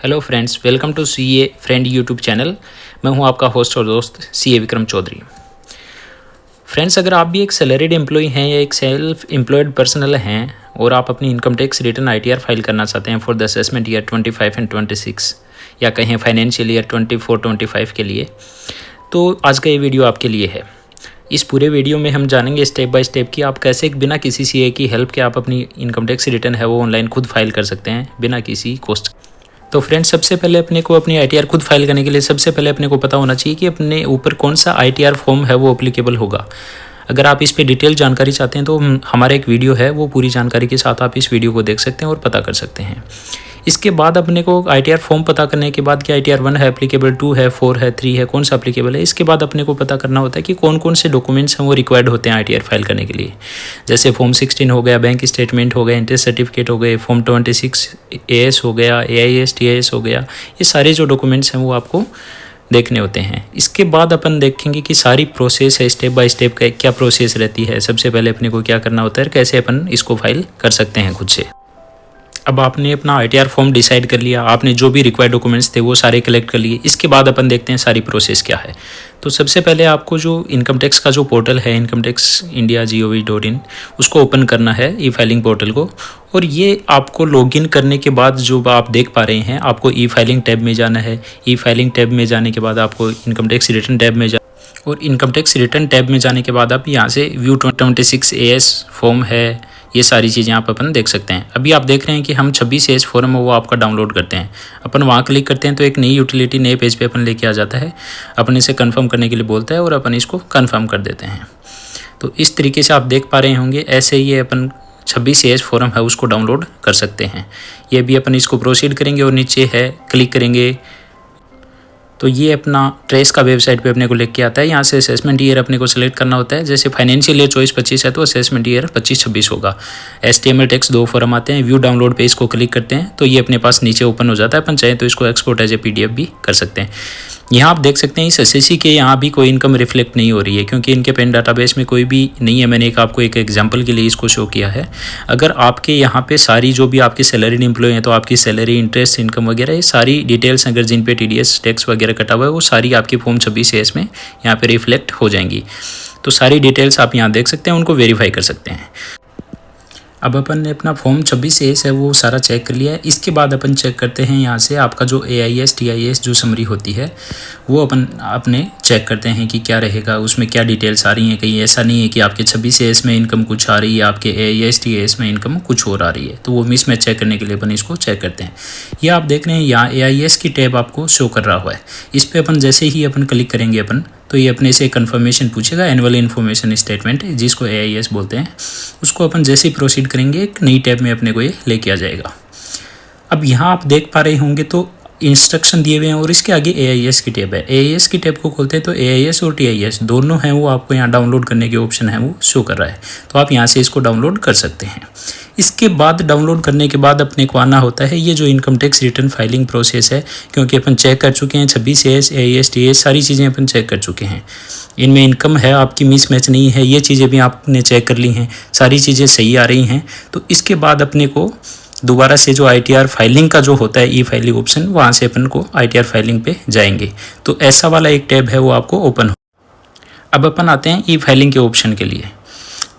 Hello friends, welcome to CA Friend YouTube channel. मैं हूं आपका होस्ट और दोस्त सीए विक्रम चौधरी। फ्रेंड्स, अगर आप भी एक सैलरीड एम्प्लॉय हैं या एक सेल्फ एम्प्लॉयड पर्सनल हैं और आप अपनी income tax return ITR file करना चाहते हैं for the assessment year 25 and 26 या कहें फाइनेंशियल ईयर 24-25 के लिए, तो आज का ये वीडियो आपके लिए है। इस पूरे वीडियो में हम जानेंगे स्टेप बाय स्टेप कि आप कैसे बिना किसी सीए की हेल्प के आप अपनी इनकम टैक्स रिटर्न है वो ऑनलाइन खुद फाइल कर सकते हैं बिना किसी कॉस्ट। तो फ्रेंड्स, सबसे पहले अपने को अपनी आईटीआर खुद फाइल करने के लिए सबसे पहले अपने को पता होना चाहिए कि अपने ऊपर कौन सा आईटीआर फॉर्म है वो एप्लीकेबल होगा। अगर आप इस पे डिटेल जानकारी चाहते हैं तो हमारा एक वीडियो है, वो पूरी जानकारी के साथ आप इस वीडियो को देख सकते हैं और पता कर सकते हैं। इसके बाद अपने को आईटीआर फॉर्म पता करने के बाद कि आईटीआर 1 है एप्लीकेबल, 2 है, 4 है, 3 है, कौन सा एप्लीकेबल है, इसके बाद अपने को पता करना होता है कि कौन कौन से डॉक्यूमेंट्स हैं वो रिक्वायर्ड होते हैं आईटीआर फाइल करने के लिए। जैसे फॉर्म 16 हो गया, बैंक स्टेटमेंट हो गया, इंटरेस्ट सर्टिफिकेट हो गए, फॉर्म 26 एएस हो गया, एआईएस टीआईएस हो गया। ये सारे जो डॉक्यूमेंट्स हैं वो आपको देखने होते हैं। इसके बाद अपन देखेंगे कि सारी प्रोसेस है, स्टेप बाय स्टेप का क्या प्रोसेस रहती है। सबसे पहले अपने को क्या करना होता है, कैसे अपन इसको फाइल कर सकते हैं खुद से। अब आपने अपना आईटीआर फॉर्म डिसाइड कर लिया, आपने जो भी रिक्वायर्ड डॉक्यूमेंट्स थे वो सारे कलेक्ट कर लिए। इसके बाद अपन देखते हैं सारी प्रोसेस क्या है। तो सबसे पहले आपको जो इनकम टैक्स का जो पोर्टल है इनकम टैक्स इंडिया gov.in, उसको ओपन करना है, ई फाइलिंग पोर्टल को। और ये आपको लॉगिन करने के बाद जो आप देख पा रहे हैं, आपको ई फाइलिंग टैब में जाना है। ई फाइलिंग टैब में जाने के बाद आपको इनकम टैक्स रिटर्न टैब में और इनकम टैक्स रिटर्न टैब में जाने के बाद आप यहाँ से व्यू 26 एएस फॉर्म है, ये सारी चीज़ें आप अपन देख सकते हैं। अभी आप देख रहे हैं कि हम 26 एएस फॉर्म है वो आपका डाउनलोड करते हैं। अपन वहाँ क्लिक करते हैं तो एक नई यूटिलिटी नए पेज पे अपन लेके आ जाता है, अपन इसे कंफर्म करने के लिए बोलता है और अपन इसको कंफर्म कर देते हैं। तो इस तरीके से आप देख पा रहे होंगे, ऐसे ही अपन 26 एएस फॉर्म है उसको डाउनलोड कर सकते हैं। ये भी अपन इसको प्रोसीड करेंगे और नीचे है क्लिक करेंगे तो ये अपना ट्रेस का वेबसाइट पे अपने को लेके आता है। यहाँ से असेसमेंट ईयर अपने को सिलेक्ट करना होता है। जैसे फाइनेंशियल ईयर 24-25 है तो असेसमेंट ईयर 25-26 होगा। HTML टेक्स्ट 2 फॉर्म आते हैं। व्यू डाउनलोड पे इसको क्लिक करते हैं तो ये अपने पास नीचे ओपन हो जाता है। अपन चाहे तो इसको एक्सपोर्ट एज ए PDF भी कर सकते हैं। यहाँ आप देख सकते हैं इस SSC के यहाँ भी कोई इनकम रिफ्लेक्ट नहीं हो रही है क्योंकि इनके पेन डाटाबेस में कोई भी नहीं है। मैंने आपको एक एग्जांपल के लिए इसको शो किया है। अगर आपके यहाँ पे सारी जो भी आपकी सैलरीड एम्प्लॉय हैं तो आपकी सैलरी, इंटरेस्ट, इनकम वगैरह ये सारी डिटेल्स अगर जिन पे TDS टैक्स वगैरह कटा हुआ है वो सारी आपकी फॉर्म 26 एएस में यहाँ पे रिफ्लेक्ट हो जाएंगी। तो सारी डिटेल्स आप यहाँ देख सकते हैं, उनको वेरीफाई कर सकते हैं। अब अपन ने अपना फॉर्म 26 एएस है वो सारा चेक कर लिया है। इसके बाद अपन चेक करते हैं यहाँ से आपका जो AIS TIS जो समरी होती है वो अपन अपने चेक करते हैं कि क्या रहेगा, उसमें क्या डिटेल्स आ रही हैं। कहीं ऐसा नहीं है कि आपके 26 एएस में इनकम कुछ आ रही है, आपके AIS TIS में इनकम कुछ और आ रही है। तो वो मिसमैच चेक करने के लिए अपन इसको चेक करते हैं। ये आप देख रहे हैं यहाँ AIS की टैब आपको शो कर रहा हुआ है। इस पर अपन जैसे ही अपन क्लिक करेंगे अपन तो ये अपने से कंफर्मेशन पूछेगा, एनुअल इन्फॉर्मेशन स्टेटमेंट जिसको AIS बोलते हैं। उसको अपन जैसे ही प्रोसीड करेंगे एक नई टैब में अपने को ये लेके आ जाएगा। अब यहाँ आप देख पा रहे होंगे तो इंस्ट्रक्शन दिए हुए हैं और इसके आगे AIS की टैब है। AIS की टैब को खोलते हैं तो AIS और TIS दोनों हैं वो आपको यहाँ डाउनलोड करने के ऑप्शन है वो शो कर रहा है। तो आप यहाँ से इसको डाउनलोड कर सकते हैं। इसके बाद डाउनलोड करने के बाद अपने को आना होता है ये जो income tax return filing process है, क्योंकि अपन चेक कर चुके हैं 26 एएस, AIS, TIS सारी चीज़ें अपन चेक कर चुके हैं। इनमें इनकम है आपकी मिसमैच नहीं है, ये चीज़ें भी आपने चेक कर ली हैं, सारी चीज़ें सही आ रही हैं। तो इसके बाद अपने को दोबारा से जो आईटीआर फाइलिंग का जो होता है ई फाइलिंग ऑप्शन, वहाँ से अपन को आईटीआर फाइलिंग पे जाएंगे तो ऐसा वाला एक टैब है वो आपको ओपन हो। अब अपन आते हैं ई फाइलिंग के ऑप्शन के लिए।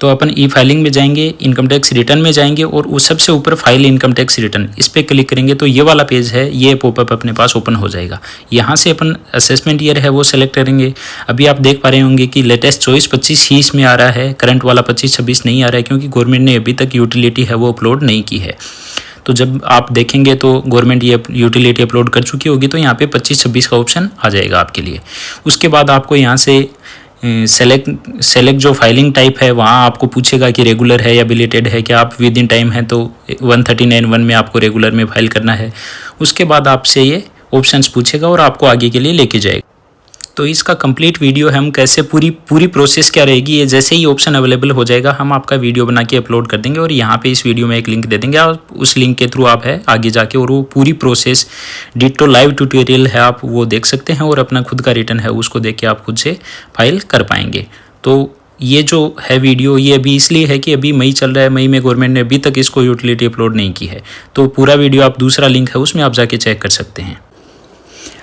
तो अपन ई फाइलिंग में जाएंगे, इनकम टैक्स रिटर्न में जाएंगे और उस सबसे ऊपर फाइल इनकम टैक्स रिटर्न इस पर क्लिक करेंगे तो ये वाला पेज है, ये पॉपअप अपने पास ओपन हो जाएगा। यहाँ से अपन असेसमेंट ईयर है वो सेलेक्ट करेंगे। अभी आप देख पा रहे होंगे कि लेटेस्ट 24-25 ही इसमें आ रहा है, करंट वाला 25-26 नहीं आ रहा है क्योंकि गवर्नमेंट ने अभी तक यूटिलिटी है वो अपलोड नहीं की है। तो जब आप देखेंगे तो गवर्नमेंट ये यूटिलिटी अपलोड कर चुकी होगी तो यहाँ पे 25-26 का ऑप्शन आ जाएगा आपके लिए। उसके बाद आपको यहाँ से सेलेक्ट जो फाइलिंग टाइप है वहाँ आपको पूछेगा कि रेगुलर है या बिलेटेड है, क्या आप विद इन टाइम है तो 139(1) में आपको रेगुलर में फाइल करना है। उसके बाद आपसे ये ऑप्शंस पूछेगा और आपको आगे के लिए लेके जाएगा। तो इसका कंप्लीट वीडियो हम कैसे पूरी प्रोसेस क्या रहेगी, ये जैसे ही ऑप्शन अवेलेबल हो जाएगा हम आपका वीडियो बना के अपलोड कर देंगे और यहाँ पे इस वीडियो में एक लिंक दे देंगे और उस लिंक के थ्रू आप है आगे जाके और वो पूरी प्रोसेस डिटो लाइव ट्यूटोरियल है आप वो देख सकते हैं और अपना खुद का रिटर्न है उसको देख के आप खुद से फाइल कर पाएंगे। तो ये जो है वीडियो ये अभी इसलिए है कि अभी मई चल रहा है, मई में गवर्नमेंट ने अभी तक इसको यूटिलिटी अपलोड नहीं की है। तो पूरा वीडियो आप दूसरा लिंक है उसमें आप जाके चेक कर सकते हैं।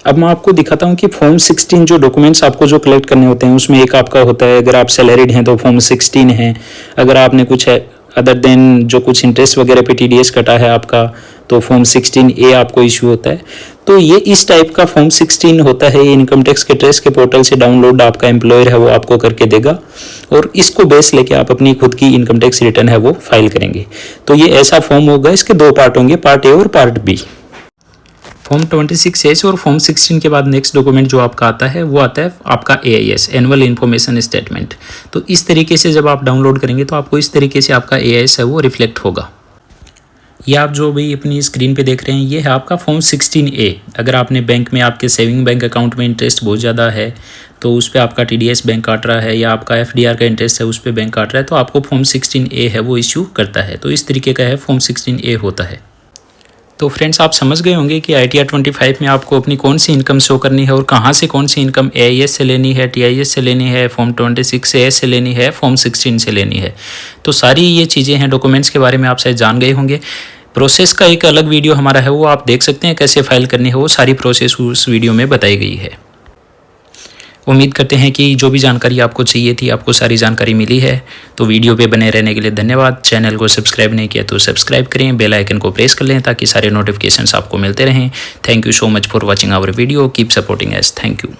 अब मैं आपको दिखाता हूँ कि फॉर्म 16 जो डॉक्यूमेंट्स आपको जो कलेक्ट करने होते हैं उसमें एक आपका होता है, अगर आप सैलरीड हैं तो फॉर्म 16 है। अगर आपने कुछ है अदर देन जो कुछ इंटरेस्ट वगैरह पे TDS कटा है आपका, तो फॉर्म 16A आपको इशू होता है। तो ये इस टाइप का फॉर्म 16 होता है, ये इनकम टैक्स के ट्रेस के पोर्टल से डाउनलोड आपका एम्प्लॉयर है वो आपको करके देगा, और इसको बेस लेके आप अपनी खुद की इनकम टैक्स रिटर्न है वो फाइल करेंगे। तो ये ऐसा फॉर्म होगा, इसके दो पार्ट होंगे, पार्ट ए और पार्ट बी। फॉर्म 26A और फॉर्म 16 के बाद नेक्स्ट डॉक्यूमेंट जो आपका आता है वो आता है आपका AIS, एनुअल इन्फॉर्मेशन स्टेटमेंट। तो इस तरीके से जब आप डाउनलोड करेंगे तो आपको इस तरीके से आपका AIS है वो रिफ्लेक्ट होगा। ये आप जो भी अपनी स्क्रीन पे देख रहे हैं ये है आपका फॉर्म 16A। अगर आपने बैंक में आपके सेविंग बैंक अकाउंट में इंटरेस्ट बहुत ज़्यादा है तो उस पर आपका TDS बैंक काट रहा है, या आपका FDR का इंटरेस्ट है उस पर बैंक काट रहा है, तो आपको फॉर्म 16A है वो इश्यू करता है। तो इस तरीके का है फॉर्म 16A होता है। तो फ्रेंड्स आप समझ गए होंगे कि ITR 25 में आपको अपनी कौन सी इनकम शो करनी है और कहाँ से कौन सी इनकम AIS से लेनी है, TIS से लेनी है, फॉर्म 26A से लेनी है, फॉर्म 16 से लेनी है। तो सारी ये चीज़ें हैं, डॉक्यूमेंट्स के बारे में आप शायद जान गए होंगे। प्रोसेस का एक अलग वीडियो हमारा है वो आप देख सकते हैं, कैसे फाइल करनी है वो सारी प्रोसेस उस वीडियो में बताई गई है। उम्मीद करते हैं कि जो भी जानकारी आपको चाहिए थी आपको सारी जानकारी मिली है। तो वीडियो पे बने रहने के लिए धन्यवाद। चैनल को सब्सक्राइब नहीं किया तो सब्सक्राइब करें, बेल आइकन को प्रेस कर लें ताकि सारे नोटिफिकेशंस आपको मिलते रहें। Thank you so much for watching our video, keep supporting us. Thank you.